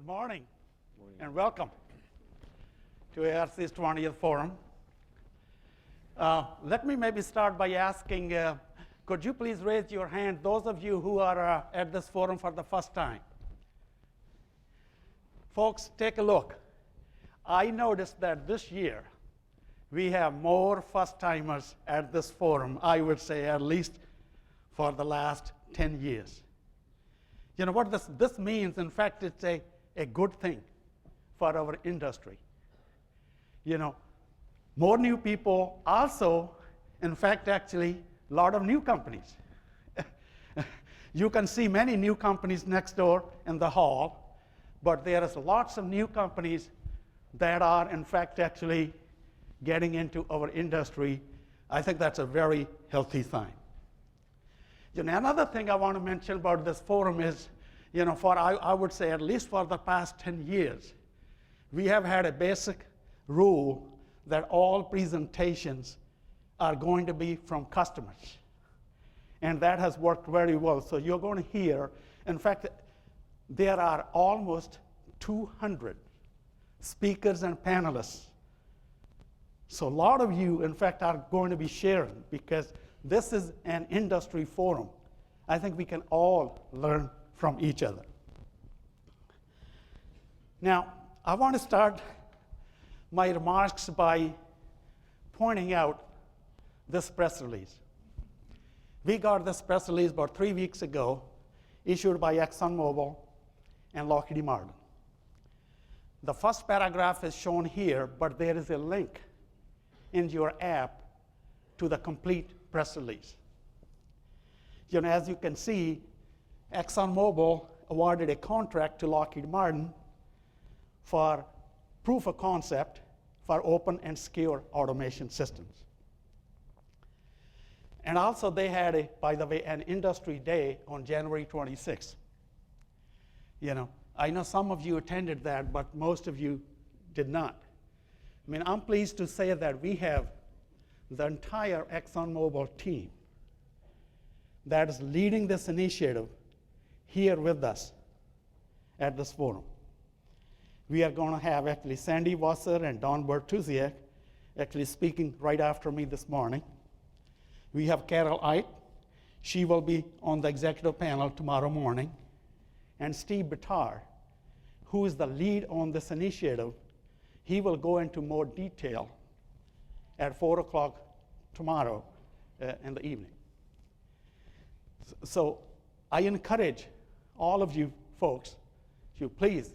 Good morning, and welcome to ARC's 20th Forum. Let me maybe start by asking, could you please raise your hand, those of you who are at this forum for the first time? Folks, take a look. I noticed that this year, we have more first-timers at this forum, I would say at least for the last 10 years. You know what this means? In fact, it's a good thing for our industry. You know, more new people, also, in fact, actually, a lot of new companies. You can see many new companies next door in the hall, but there is lots of new companies that are, in fact, actually getting into our industry. I think that's a very healthy sign. You know, another thing I want to mention about this forum is, you know, I would say at least for the past 10 years, we have had a basic rule that all presentations are going to be from customers. And that has worked very well. So you're going to hear, in fact, there are almost 200 speakers and panelists. So a lot of you, in fact, are going to be sharing because this is an industry forum. I think we can all learn from each other. Now, I want to start my remarks by pointing out this press release. We got this press release about 3 weeks ago, issued by ExxonMobil and Lockheed Martin. The first paragraph is shown here, but there is a link in your app to the complete press release. You know, as you can see, ExxonMobil awarded a contract to Lockheed Martin for proof of concept for open and secure automation systems. And also they had, by the way, an industry day on January 26th. You know, I know some of you attended that, but most of you did not. I mean, I'm pleased to say that we have the entire ExxonMobil team that is leading this initiative here with us at this forum. We are going to have actually Sandy Wasser and Don Bertuziak actually speaking right after me this morning. We have Carol Ite. She will be on the executive panel tomorrow morning. And Steve Bitar, who is the lead on this initiative, he will go into more detail at 4 o'clock tomorrow in the evening. So I encourage all of you folks to please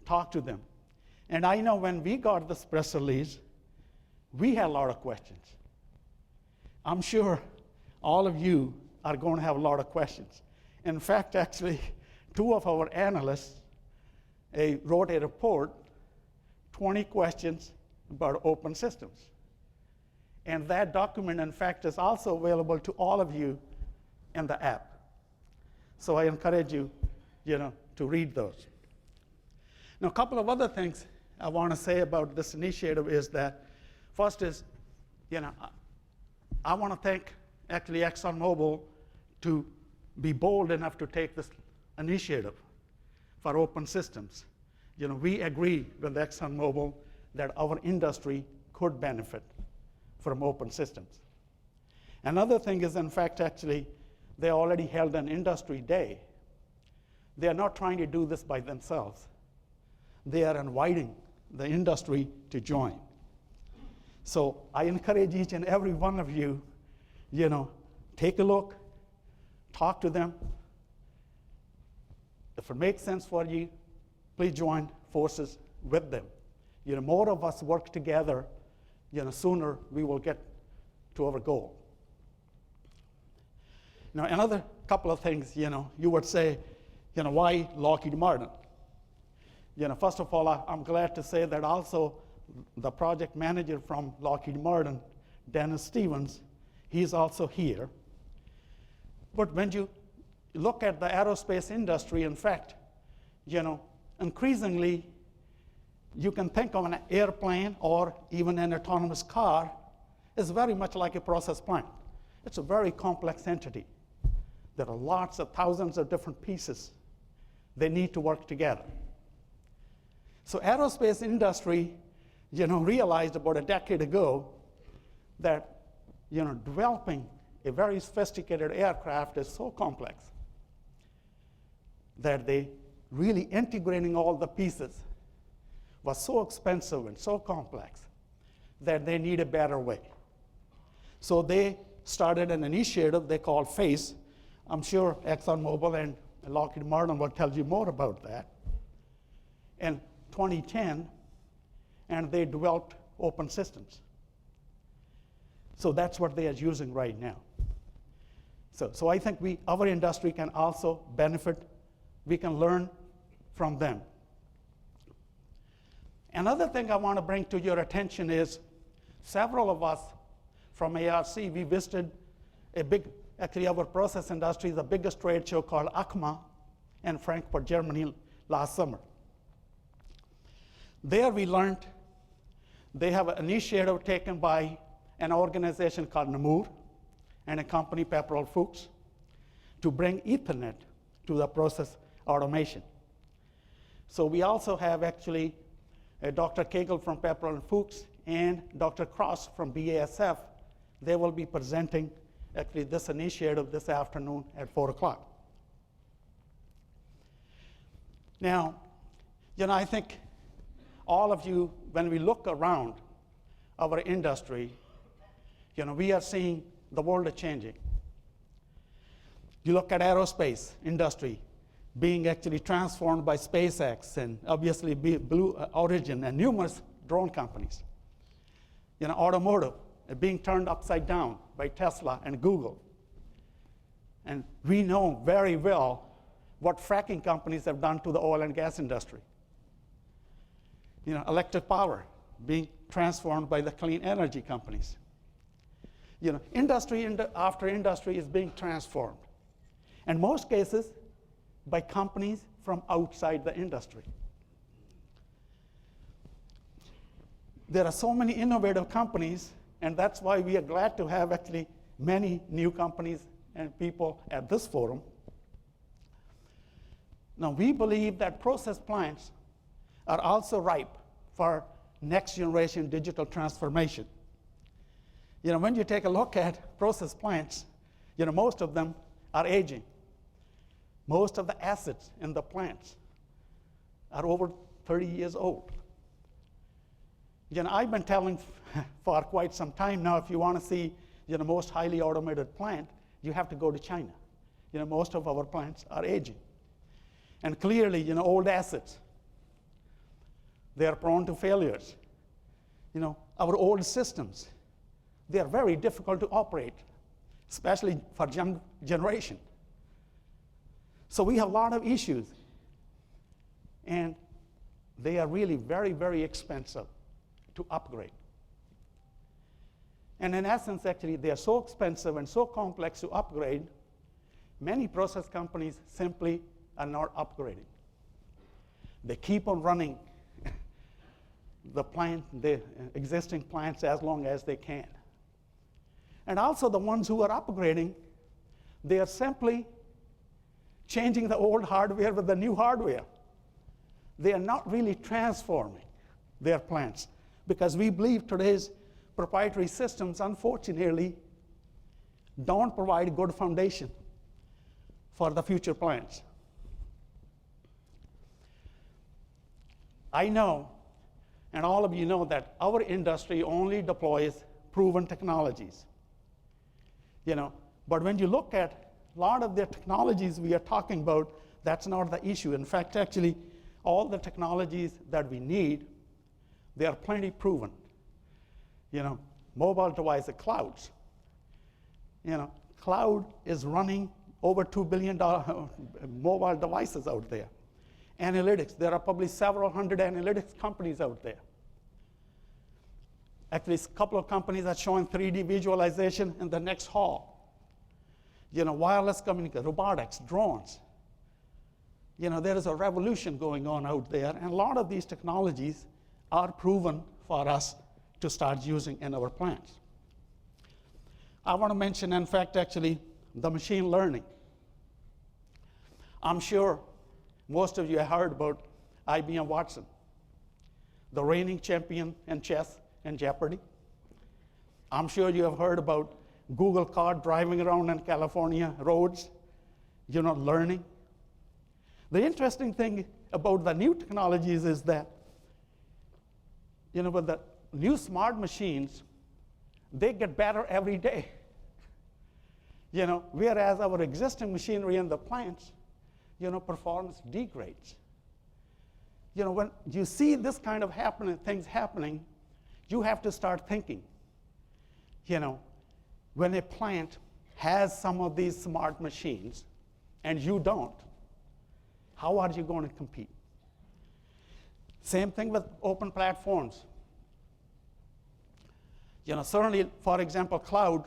talk to them. And I know when we got this press release, we had a lot of questions. I'm sure all of you are going to have a lot of questions. In fact, actually, 2 of our analysts wrote a report, 20 questions about open systems. And that document, in fact, is also available to all of you in the app. So I encourage you, to read those. Now, a couple of other things I want to say about this initiative is that, first is, I want to thank actually ExxonMobil to be bold enough to take this initiative for open systems. We agree with ExxonMobil that our industry could benefit from open systems. Another thing is, in fact, actually, they already held an industry day. They are not trying to do this by themselves. They are inviting the industry to join. So I encourage each and every one of you, take a look, talk to them. If it makes sense for you, please join forces with them. More of us work together, sooner we will get to our goal. Now, another couple of things, you would say, why Lockheed Martin? First of all, I'm glad to say that also the project manager from Lockheed Martin, Dennis Stevens, he's also here. But when you look at the aerospace industry, in fact, increasingly, you can think of an airplane or even an autonomous car as very much like a process plant. It's a very complex entity. There are lots of thousands of different pieces. They need to work together. So aerospace industry, realized about a decade ago that, developing a very sophisticated aircraft is so complex that they really integrating all the pieces was so expensive and so complex that they need a better way. So they started an initiative they called FACE. I'm sure ExxonMobil and Lockheed Martin will tell you more about that. In 2010, and they developed open systems. So that's what they are using right now. So I think our industry can also benefit. We can learn from them. Another thing I want to bring to your attention is several of us from ARC, we visited actually our process industry, the biggest trade show called ACMA in Frankfurt, Germany last summer. There we learned they have an initiative taken by an organization called Namur and a company, Pepperell Fuchs, to bring Ethernet to the process automation. So we also have actually Dr. Kegel from Pepperell Fuchs and Dr. Cross from BASF. They will be presenting actually this initiative this afternoon at 4 o'clock. Now, I think all of you, when we look around our industry, we are seeing the world is changing. You look at aerospace industry being actually transformed by SpaceX and obviously Blue Origin and numerous drone companies. Automotive being turned upside down by Tesla and Google. And we know very well what fracking companies have done to the oil and gas industry. Electric power being transformed by the clean energy companies. Industry after industry is being transformed. In most cases, by companies from outside the industry. There are so many innovative companies, and that's why we are glad to have actually many new companies and people at this forum. Now, we believe that process plants are also ripe for next generation digital transformation. When you take a look at process plants, most of them are aging. Most of the assets in the plants are over 30 years old. I've been telling for quite some time now, if you want to see the most highly automated plant, you have to go to China. Most of our plants are aging. And clearly, old assets, they are prone to failures. Our old systems, they are very difficult to operate, especially for young generation. So we have a lot of issues, and they are really very, very expensive to upgrade. And in essence, actually, they are so expensive and so complex to upgrade, many process companies simply are not upgrading. They keep on running the existing plants as long as they can. And also the ones who are upgrading, they are simply changing the old hardware with the new hardware. They are not really transforming their plants because we believe today's proprietary systems, unfortunately, don't provide a good foundation for the future plants. I know, and all of you know, that our industry only deploys proven technologies. But when you look at a lot of the technologies we are talking about, that's not the issue. In fact, actually, all the technologies that we need, they are plenty proven. Mobile devices, clouds. Cloud is running over $2 billion mobile devices out there. Analytics, there are probably several hundred analytics companies out there. Actually, a couple of companies are showing 3D visualization in the next hall. Wireless communication, robotics, drones. There is a revolution going on out there, and a lot of these technologies are proven for us to start using in our plants. I want to mention, in fact, actually, the machine learning. I'm sure most of you have heard about IBM Watson. the reigning champion in chess and Jeopardy. I'm sure you have heard about Google car driving around in California roads, learning. The interesting thing about the new technologies is that, with the new smart machines, they get better every day. Whereas our existing machinery in the plants, performance degrades. When you see this kind of things happening, you have to start thinking, when a plant has some of these smart machines and you don't, how are you going to compete? Same thing with open platforms. Certainly, for example, cloud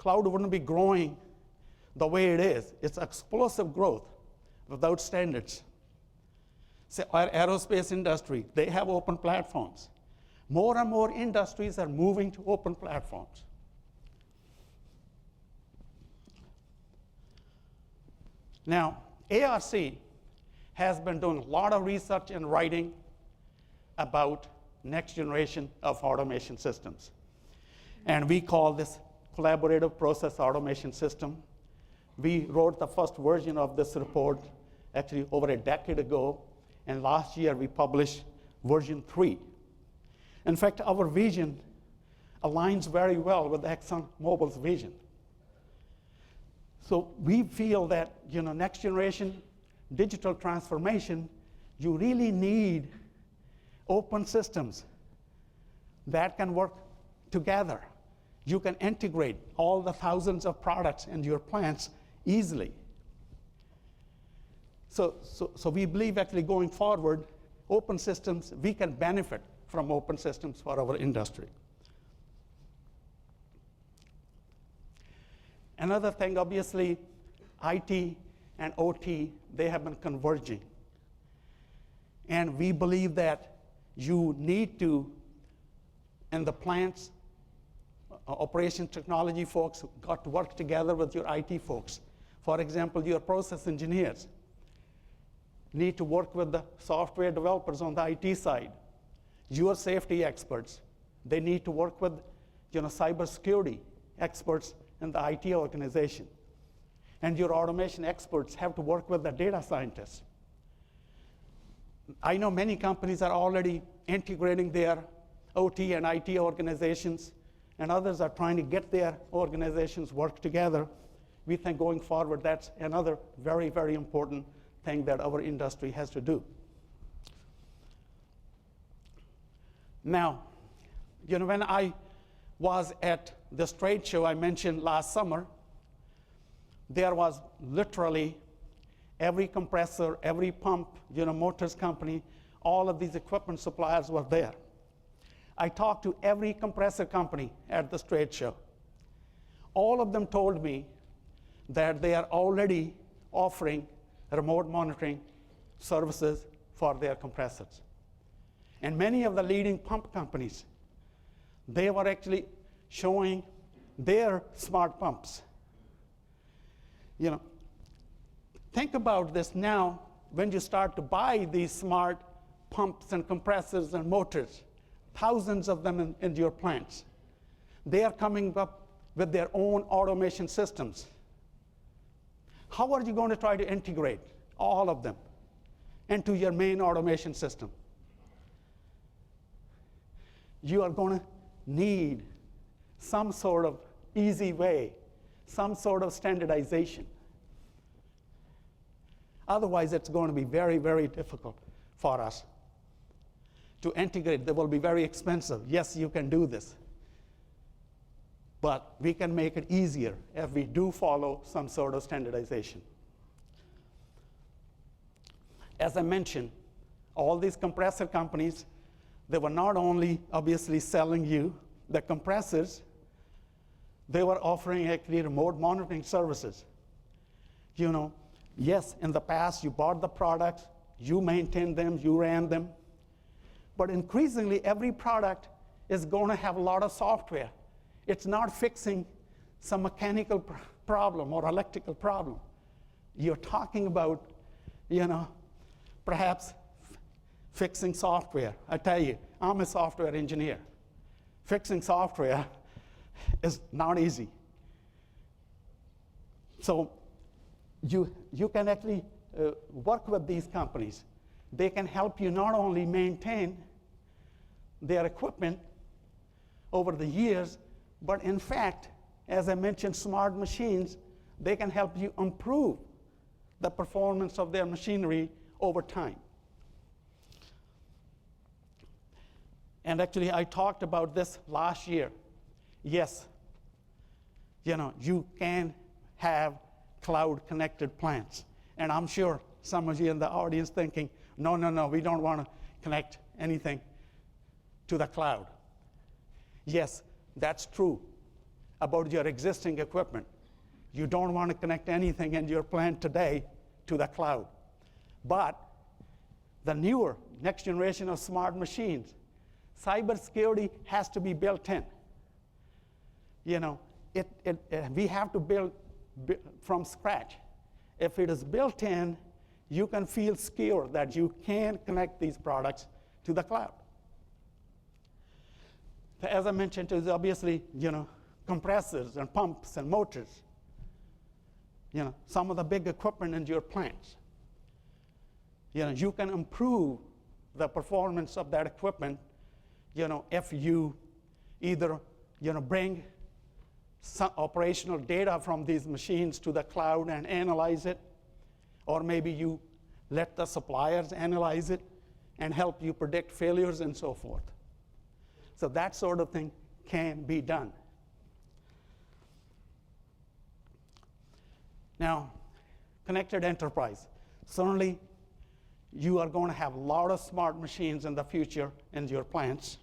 wouldn't be growing the way it is. It's explosive growth without standards. So our aerospace industry, they have open platforms. More and more industries are moving to open platforms. Now, ARC has been doing a lot of research and writing about next generation of automation systems. And we call this collaborative process automation system. We wrote the first version of this report actually over a decade ago, and last year we published version 3. In fact, our vision aligns very well with ExxonMobil's vision. So we feel that next generation digital transformation, you really need open systems that can work together. You can integrate all the thousands of products in your plants easily. So we believe actually going forward, open systems, we can benefit from open systems for our industry. Another thing, obviously, IT and OT, they have been converging. And we believe that you need to, in the plants, operations technology folks got to work together with your IT folks. For example, your process engineers need to work with the software developers on the IT side. Your safety experts, they need to work with cybersecurity experts in the IT organization. And your automation experts have to work with the data scientists. I know many companies are already integrating their OT and IT organizations, and others are trying to get their organizations work together. We think going forward, that's another very, very important thing that our industry has to do. Now, when I was at this trade show I mentioned last summer, there was literally every compressor, every pump, motors company, all of these equipment suppliers were there. I talked to every compressor company at this trade show. All of them told me that they are already offering remote monitoring services for their compressors. And many of the leading pump companies, they were actually showing their smart pumps. Think about this now when you start to buy these smart pumps and compressors and motors, thousands of them in your plants. They are coming up with their own automation systems. How are you going to try to integrate all of them into your main automation system? You are going to need some sort of easy way, some sort of standardization. Otherwise, it's going to be very, very difficult for us to integrate. They will be very expensive. Yes, you can do this. But we can make it easier if we do follow some sort of standardization. As I mentioned, all these compressor companies, they were not only obviously selling you the compressors, they were offering actually remote monitoring services. Yes, in the past you bought the products, you maintained them, you ran them. But increasingly, every product is going to have a lot of software. It's not fixing some mechanical problem or electrical problem. You're talking about, perhaps Fixing software. I tell you, I'm a software engineer. Fixing software is not easy. So you can actually work with these companies. They can help you not only maintain their equipment over the years, but in fact, as I mentioned, smart machines, they can help you improve the performance of their machinery over time. And actually, I talked about this last year. Yes, you can have cloud-connected plants. And I'm sure some of you in the audience thinking, no, we don't want to connect anything to the cloud. Yes, that's true about your existing equipment. You don't want to connect anything in your plant today to the cloud. But the newer, next generation of smart machines, cybersecurity has to be built in. We have to build from scratch. If it is built in, you can feel secure that you can connect these products to the cloud. As I mentioned, there's obviously, compressors and pumps and motors. Some of the big equipment in your plants. You can improve the performance of that equipment, if you either, bring some operational data from these machines to the cloud and analyze it, or maybe you let the suppliers analyze it and help you predict failures and so forth. So that sort of thing can be done. Now, connected enterprise. Certainly, you are going to have a lot of smart machines in the future in your plants.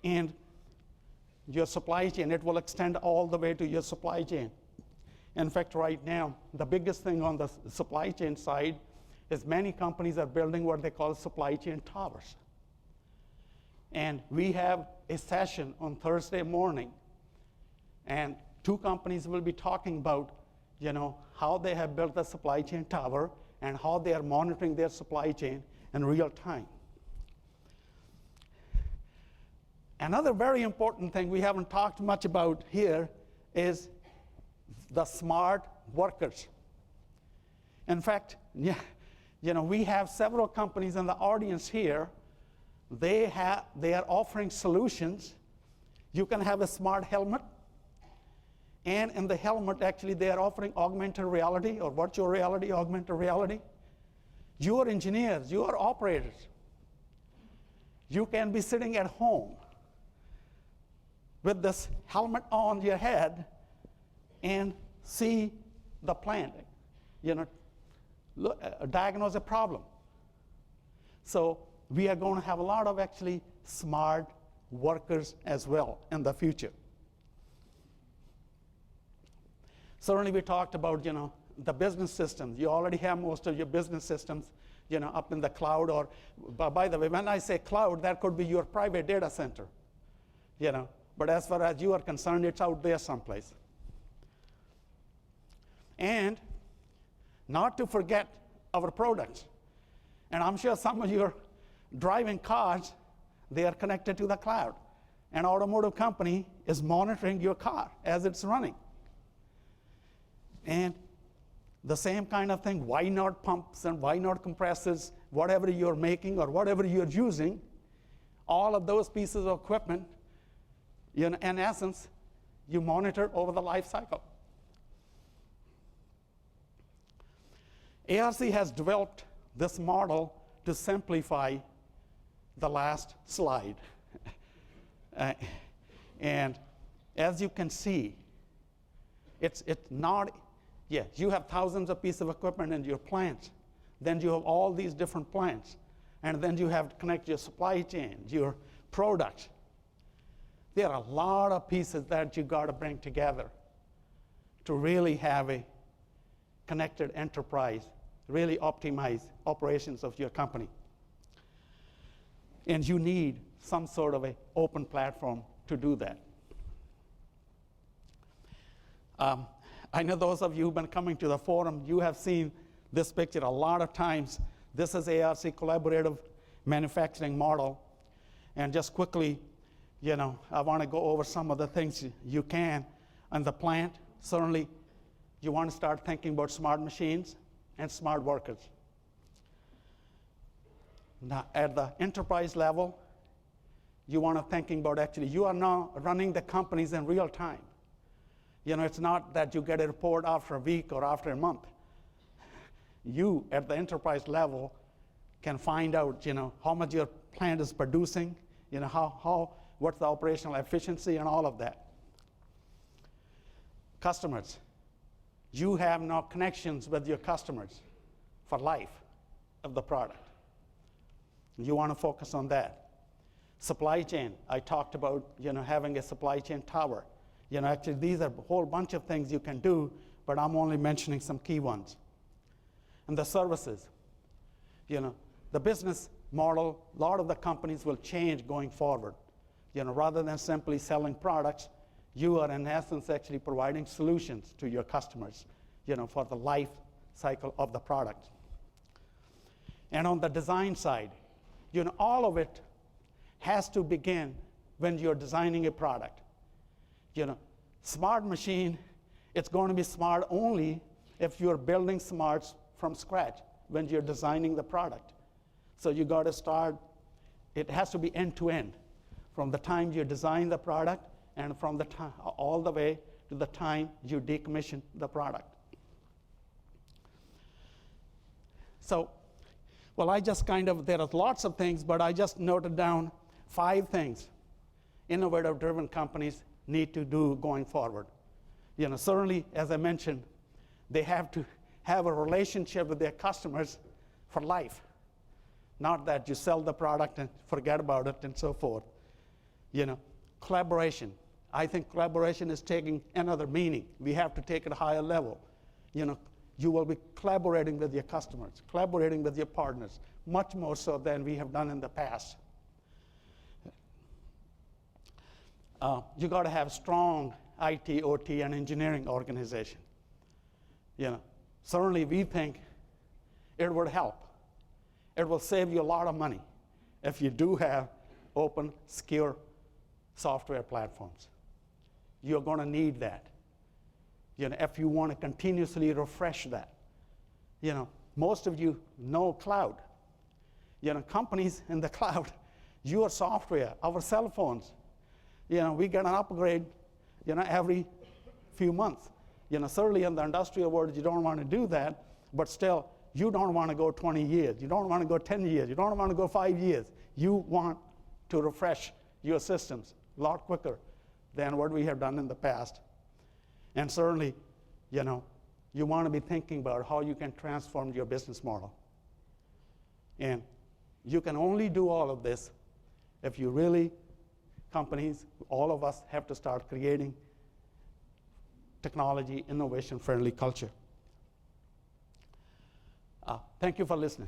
And your supply chain, it will extend all the way to your supply chain. In fact, right now, the biggest thing on the supply chain side is many companies are building what they call supply chain towers. And we have a session on Thursday morning, and 2 companies will be talking about, how they have built the supply chain tower and how they are monitoring their supply chain in real time. Another very important thing we haven't talked much about here is the smart workers. In fact, we have several companies in the audience here. They are offering solutions. You can have a smart helmet, and in the helmet, actually, they are offering augmented reality or virtual reality, augmented reality. Your engineers, your operators, you can be sitting at home with this helmet on your head and see the plant, diagnose a problem. So we are going to have a lot of actually smart workers as well in the future. Certainly we talked about, the business systems. You already have most of your business systems, up in the cloud, or, by the way, when I say cloud, that could be your private data center, But as far as you are concerned, it's out there someplace. And not to forget our products. And I'm sure some of you are driving cars, they are connected to the cloud. An automotive company is monitoring your car as it's running. And the same kind of thing, why not pumps and why not compressors, whatever you're making or whatever you're using, all of those pieces of equipment, in essence, you monitor over the life cycle. ARC has developed this model to simplify the last slide. And as you can see, it's not, you have thousands of pieces of equipment in your plants. Then you have all these different plants. And then you have to connect your supply chain, your products. There are a lot of pieces that you got to bring together to really have a connected enterprise, really optimize operations of your company. And you need some sort of an open platform to do that. I know those of you who've been coming to the forum, you have seen this picture a lot of times. This is ARC collaborative manufacturing model. And just quickly, I want to go over some of the things you can in the plant. Certainly, you want to start thinking about smart machines and smart workers. Now, at the enterprise level, you want to thinking about actually, you are now running the companies in real time. It's not that you get a report after a week or after a month. You, at the enterprise level, can find out, how much your plant is producing, what's the operational efficiency and all of that. Customers. You have now connections with your customers for life of the product. You want to focus on that. Supply chain. I talked about, having a supply chain tower. Actually, these are a whole bunch of things you can do, but I'm only mentioning some key ones. And the services. The business model, a lot of the companies will change going forward. Rather than simply selling products, you are in essence actually providing solutions to your customers, for the life cycle of the product. And on the design side, all of it has to begin when you're designing a product. Smart machine, it's going to be smart only if you're building smarts from scratch when you're designing the product. So you got to start, it has to be end to end, from the time you design the product and from the time all the way to the time you decommission the product. So, well, I just there are lots of things, but I just noted down 5 things innovative-driven companies need to do going forward. Certainly, as I mentioned, they have to have a relationship with their customers for life. Not that you sell the product and forget about it and so forth. Collaboration. I think collaboration is taking another meaning. We have to take it a higher level. You will be collaborating with your customers, collaborating with your partners, much more so than we have done in the past. You got to have strong IT, OT, and engineering organization. Certainly we think it would help. It will save you a lot of money if you do have open, secure software platforms. You're going to need that. If you want to continuously refresh that. Most of you know cloud. Companies in the cloud, your software, our cell phones, we get an upgrade, every few months. Certainly in the industrial world, you don't want to do that, but still, you don't want to go 20 years. You don't want to go 10 years. You don't want to go 5 years. You want to refresh your systems a lot quicker than what we have done in the past. And certainly, you want to be thinking about how you can transform your business model. And you can only do all of this if you really, companies, all of us have to start creating technology, innovation-friendly culture. Thank you for listening.